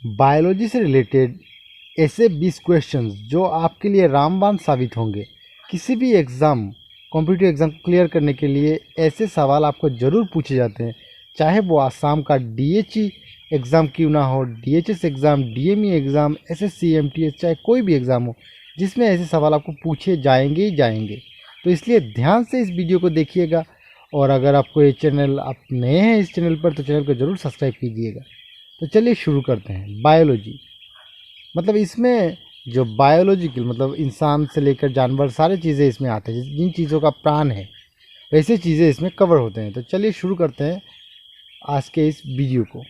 Biology से related ऐसे 20 questions जो आपके लिए रामबाण साबित होंगे। किसी भी एग्ज़ाम, कॉम्पिटिटिव एग्ज़ाम क्लियर करने के लिए ऐसे सवाल आपको ज़रूर पूछे जाते हैं, चाहे वो आसाम का DHE एग्ज़ाम क्यों ना हो, DHS exam, DME exam, SSC MTS, चाहे कोई भी एग्ज़ाम हो जिसमें ऐसे सवाल आपको पूछे जाएंगे ही जाएंगे। तो इसलिए ध्यान से इस वीडियो को देखिएगा, और अगर आपको ये चैनल, आप नए हैं इस चैनल पर, तो चैनल को ज़रूर सब्सक्राइब कीजिएगा। तो चलिए शुरू करते हैं। बायोलॉजी मतलब इसमें जो बायोलॉजिकल मतलब इंसान से लेकर जानवर सारी चीज़ें इसमें आते हैं, जिन चीज़ों का प्राण है वैसे चीज़ें इसमें कवर होते हैं। तो चलिए शुरू करते हैं आज के इस वीडियो को।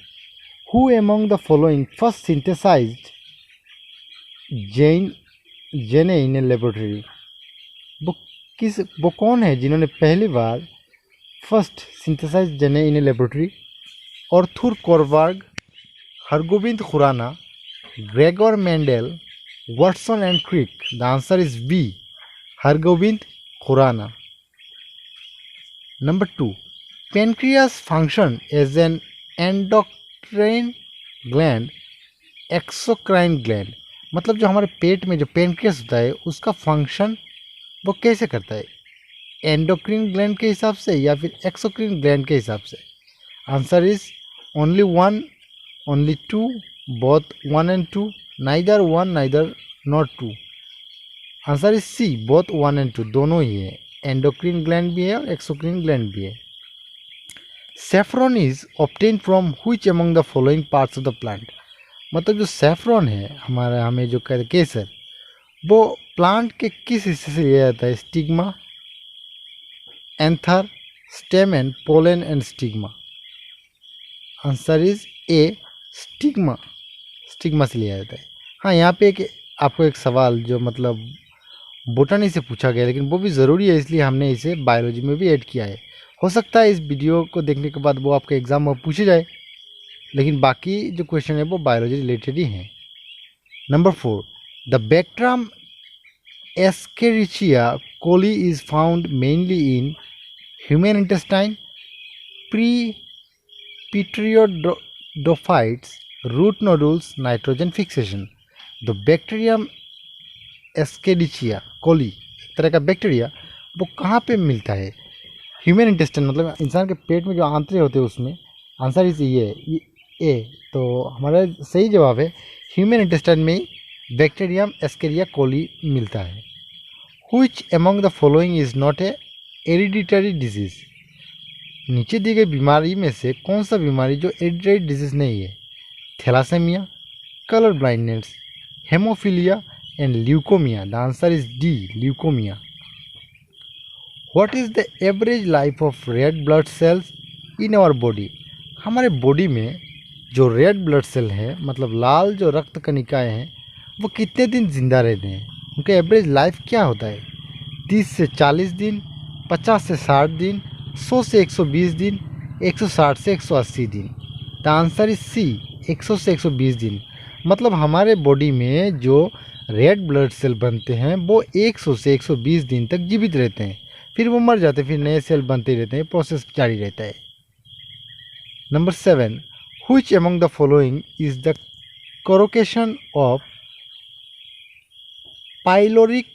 Who among the following first synthesized gene in a laboratory? वो कौन है जिन्होंने पहली बार first synthesized gene in a laboratory? Arthur Kornberg, Hargobind Khorana, Gregor Mendel, Watson and Crick? The answer is B, Hargobind Khorana. Number 2, pancreas function as an endocrine gland, exocrine gland। मतलब जो हमारे पेट में जो पेनक्रियास होता है उसका फंक्शन वो कैसे करता है, एंडोक्रिन ग्लैंड के हिसाब से या फिर एक्सोक्रिन ग्लैंड के हिसाब से? Answer is only one, only two, both one and two, neither one neither not two. Answer is C, both one and two, दोनों ही है, एंडोक्रिन ग्लैंड भी है और एक्सोक्रिन ग्लैंड भी है। Saffron is obtain from which among the following parts of the plant? मतलब जो सेफ्रॉन है हमारा, हमें जो कहते केसर, वो प्लांट के किस हिस्से से लिया जाता है? Stigma, anther, स्टेमन, pollen and stigma? Answer is A, stigma, stigma से लिया जाता है। हाँ, यहाँ पे आपको एक सवाल जो मतलब बोटनी से पूछा गया, लेकिन वो भी ज़रूरी है इसलिए हमने इसे बायोलॉजी में भी ऐड किया है। हो सकता है इस वीडियो को देखने के बाद वो आपके एग्ज़ाम में पूछे जाए, लेकिन बाकी जो क्वेश्चन है वो बायोलॉजी रिलेटेड ही हैं। Number 4, the bacterium Escherichia coli is found mainly in human intestine, pteridophytes, root nodules, nitrogen fixation? The bacterium Escherichia coli, एक तरह का बैक्टीरिया, वो कहाँ पे मिलता है? ह्यूमन इंटेस्टाइन मतलब इंसान के पेट में जो आंतड़े होते हैं उसमें। आंसर इज ये ए। तो हमारा सही जवाब है ह्यूमन इंटेस्टाइन में ही बैक्टीरियम एस्केरिया कोली मिलता है। Which among the following is not a hereditary disease? नीचे दी गई बीमारी में से कौन सा बीमारी जो हेरिडिटरी डिजीज नहीं है? Thalassaemia, colour blindness, haemophilia and leukemia? The answer is D, leukemia. What is the average life of red blood cells in our body? हमारे बॉडी में जो रेड ब्लड सेल है, मतलब लाल जो रक्त कणिकाएं हैं, वो कितने दिन जिंदा रहते हैं? उनका एवरेज लाइफ क्या होता है? 30 से 40 दिन, 50 से 60 दिन, 100 से 120 दिन, 160 से 180 दिन? द आंसर इज सी, 100 से 120 दिन। मतलब हमारे बॉडी में जो रेड ब्लड सेल बनते हैं वो 100 से 120 दिन तक जीवित रहते हैं, फिर वो मर जाते हैं, फिर नए सेल बनते रहते हैं, प्रोसेस जारी रहता है। Number 7, which among the following is the colocation of pyloric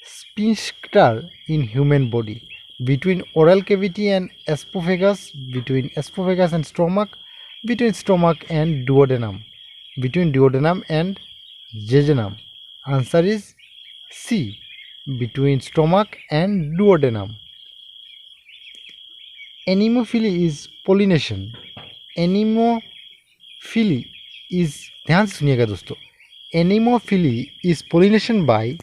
sphincter in human body? Between oral cavity and oesophagus, between oesophagus and stomach, between stomach and duodenum, between duodenum and jejunum? Answer is C, between stomach and duodenum. Anemophily is pollination. Anemophily is, ध्यान से सुनिएगा दोस्तों, anemophily is pollination bye,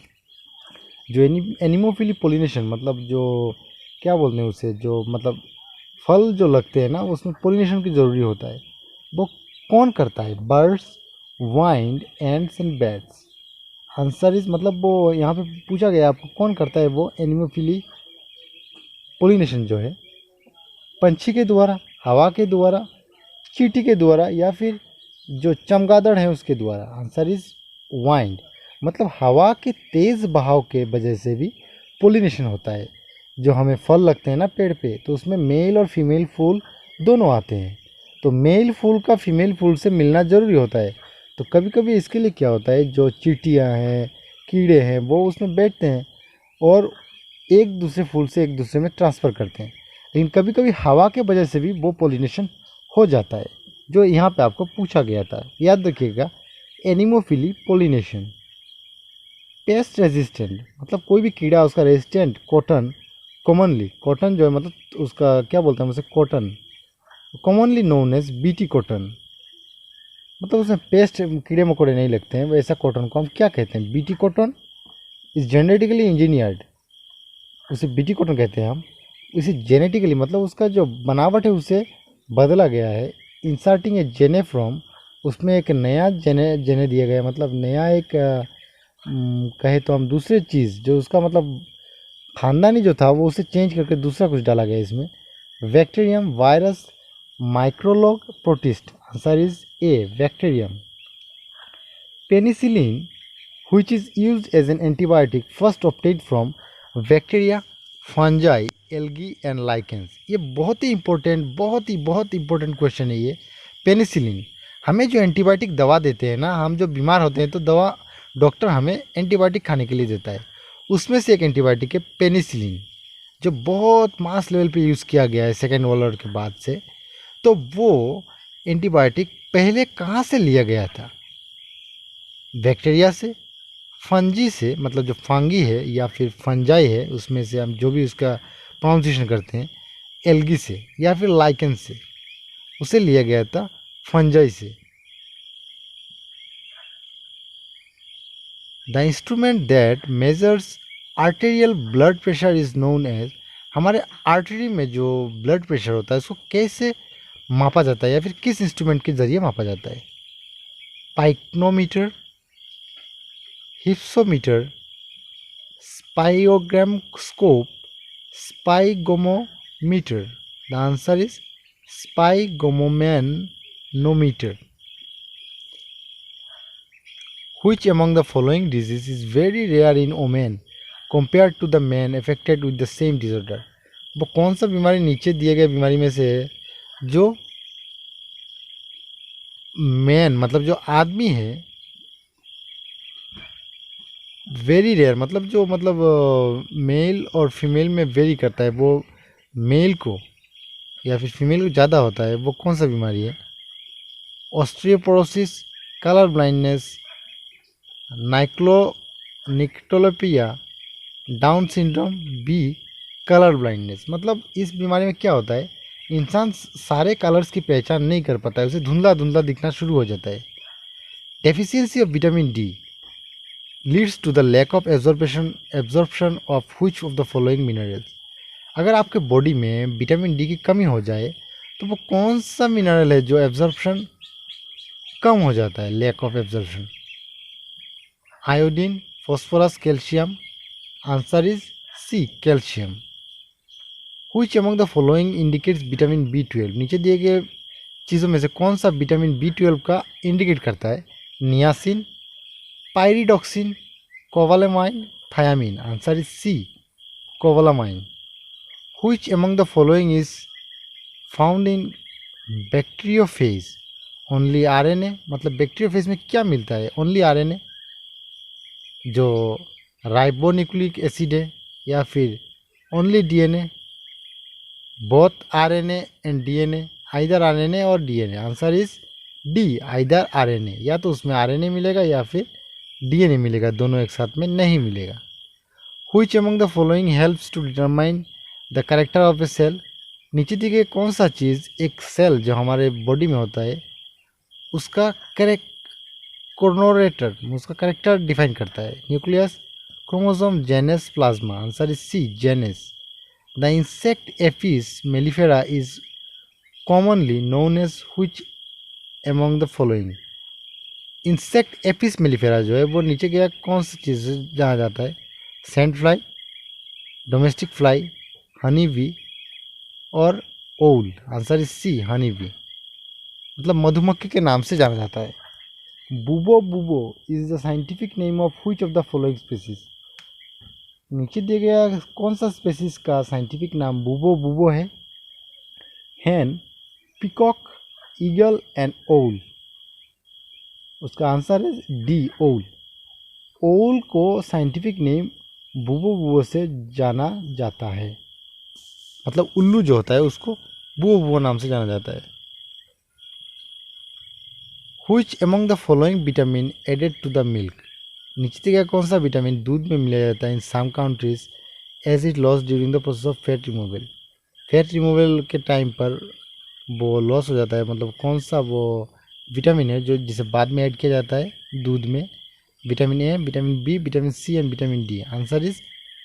जो anemophily pollination मतलब जो क्या बोलते हैं उसे, जो मतलब फल जो लगते हैं ना उसमें पोलिनेशन की ज़रूरी होता है, वो कौन करता है? Birds, wind, ends and bats? Answer is, मतलब वो यहाँ पे पूछा गया आपको कौन करता है वो एनिमोफिली पोलिनेशन जो है, पंछी के द्वारा, हवा के द्वारा, चींटी के द्वारा, या फिर जो चमगादड़ है उसके द्वारा? Answer is wind. मतलब हवा के तेज़ बहाव के वजह से भी पोलिनेशन होता है। जो हमें फल लगते हैं ना पेड़ पे, तो उसमें मेल और फीमेल फूल दोनों आते हैं, तो मेल फूल का फीमेल फूल से मिलना ज़रूरी होता है। तो कभी कभी इसके लिए क्या होता है, जो चींटियाँ हैं, कीड़े हैं, वो उसमें बैठते हैं और एक दूसरे फूल से एक दूसरे में ट्रांसफ़र करते हैं। लेकिन कभी कभी हवा के वजह से भी वो पोलिनेशन हो जाता है, जो यहाँ पे आपको पूछा गया था, याद रखिएगा। Anemophily pollination. पेस्ट रेजिस्टेंट मतलब कोई भी कीड़ा उसका रेजिस्टेंट। कॉटन, कॉमनली कॉटन जो है मतलब उसका क्या बोलते हैं उसे, cotton, commonly known as BT cotton. मतलब उसमें पेस्ट कीड़े मकोड़े नहीं लगते हैं, वैसा कॉटन को हम क्या कहते हैं, BT cotton. Is genetically engineered, उसे बीटी कॉटन कहते हैं हम। इसे जेनेटिकली मतलब उसका जो बनावट है उसे बदला गया है। इंसर्टिंग ए जेने फ्रॉम, उसमें एक नया जेने जेने दिया गया है, मतलब नया एक कहे तो हम दूसरे चीज़ जो उसका मतलब खानदानी जो था वो उसे चेंज करके दूसरा कुछ डाला गया इसमें। बैक्टीरियम, वायरस, माइक्रोलोग, protist. Answer is A, bacterium. Penicillin which is used as an antibiotic first obtained from bacteria, fungi, algae and lichens। ये बहुत ही इंपॉर्टेंट, बहुत इंपॉर्टेंट क्वेश्चन है ये। पेनिसिलिन, हमें जो एंटीबायोटिक दवा देते हैं ना, हम जो बीमार होते हैं तो दवा डॉक्टर हमें एंटीबायोटिक खाने के लिए देता है, उसमें से एक एंटीबायोटिक है पेनिसिलिन, जो बहुत मास लेवल पे यूज़ किया गया है सेकेंड वर्ल्ड वॉर के बाद से। तो वो एंटीबायोटिक पहले कहाँ से लिया गया था? बैक्टीरिया से, फंजी से, मतलब जो फांगी है या फिर फंजाई है, उसमें से हम जो भी उसका प्रोनाउंसिएशन करते हैं, एल्गी से या फिर लाइकन से, उसे लिया गया था फंजाई से। The instrument that measures arterial blood pressure is known as, हमारे आर्टरी में जो ब्लड प्रेशर होता है उसको कैसे मापा जाता है या फिर किस इंस्ट्रूमेंट के ज़रिए मापा जाता है? Pycnometer, hypsometer, spirogram scope, sphygmomanometer. The answer is sphygmomanometer. Which among the following disease is very rare in women compared to the men affected with the same disorder? वो कौन सा बीमारी नीचे दिए गए बीमारी में से है जो मैन मतलब जो आदमी है, वेरी रेयर मतलब जो मतलब मेल और फीमेल में वेरी करता है, वो मेल को या फिर फीमेल को ज़्यादा होता है, वो कौन सा बीमारी है? ऑस्ट्रियोपोरोसिस, कलर ब्लाइंडनेस, नाइक्लो nyctalopia, Down syndrome, B colour blindness. मतलब इस बीमारी में क्या होता है, इंसान सारे कलर्स की पहचान नहीं कर पाता है, उसे धुंधला धुंधला दिखना शुरू हो जाता है। Deficiency of vitamin D leads to the lack of absorption of which of the following minerals. अगर आपके बॉडी में विटामिन डी की कमी हो जाए तो वो कौन सा मिनरल है जो एब्जॉर्प्शन कम हो जाता है, lack of absorption? Iodine, phosphorus, calcium. Answer is C, calcium. Which among the following indicates vitamin B12, नीचे दिए गए चीज़ों में से कौन सा विटामिन B12 का इंडिकेट करता है? Niacin, pyridoxine, cobalamin, thiamine. Answer is C, cobalamin. Which among the following is found in bacteriophage? Only RNA, मतलब बैक्टीरियोफेज में क्या मिलता है? ओनली RNA, जो राइबोन्यूक्लिक एसिड है, या फिर only DNA, both RNA and DNA, either RNA और DNA। Answer is D, either RNA, या तो उसमें RNA मिलेगा या फिर DNA मिलेगा, दोनों एक साथ में नहीं मिलेगा। Which among the following helps to determine the character of a cell? नीचे दी गई कौन सा चीज़ एक सेल जो हमारे बॉडी में होता है उसका कोर्नोरेटर, उसका कैरेक्टर डिफाइन करता है? Nucleus, chromosome, genes, plasma. Answer is C, genes. The insect Apis mellifera is commonly known as which among the following? Insect Apis mellifera जो है वो नीचे गया कौन सी चीज़ जाना जाता है? Sand fly, domestic fly, honey bee और owl. Answer is C, honey bee, मतलब मधुमक्खी के नाम से जाना जाता है। Bubo bubo is the scientific name of which of the following species? नीचे दिया गया कौन सा स्पीसीज का साइंटिफिक नाम बुबो बुबो है? हैन, पिकॉक, ईगल एंड ओल। उसका आंसर है डी, ओल। ओल को साइंटिफिक नेम बुबो बुबो से जाना जाता है, मतलब उल्लू जो होता है उसको बुबो बुबो नाम से जाना जाता है। Which among the following vitamin added to the milk, नीचे दिया कौन सा विटामिन दूध में मिलाया जाता है in some countries as it loss during the process of fat removal. Fat removal के टाइम पर वो लॉस हो जाता है, मतलब कौन सा वो विटामिन है जो जिसे बाद में ऐड किया जाता है दूध में। Vitamin A, vitamin B, vitamin C and vitamin D. Answer is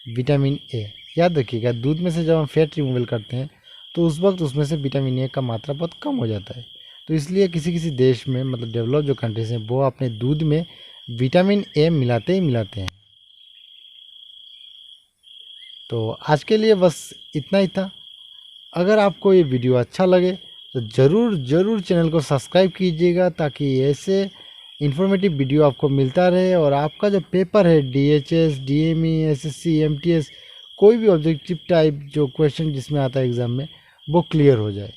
vitamin A. याद रखिएगा, दूध में से जब हम फैट रिमूवल करते हैं तो उस वक्त उसमें से विटामिन ए का मात्रा बहुत कम हो जाता है। तो इसलिए किसी किसी देश में, मतलब डेवलप जो कंट्रीज हैं, वो अपने दूध में विटामिन ए मिलाते ही मिलाते हैं। तो आज के लिए बस इतना ही था। अगर आपको ये वीडियो अच्छा लगे तो ज़रूर ज़रूर चैनल को सब्सक्राइब कीजिएगा, ताकि ऐसे इन्फॉर्मेटिव वीडियो आपको मिलता रहे और आपका जो पेपर है DHS, DME, SSC, MTS, कोई भी ऑब्जेक्टिव टाइप जो क्वेश्चन जिसमें आता है एग्ज़ाम में, वो क्लियर हो जाए।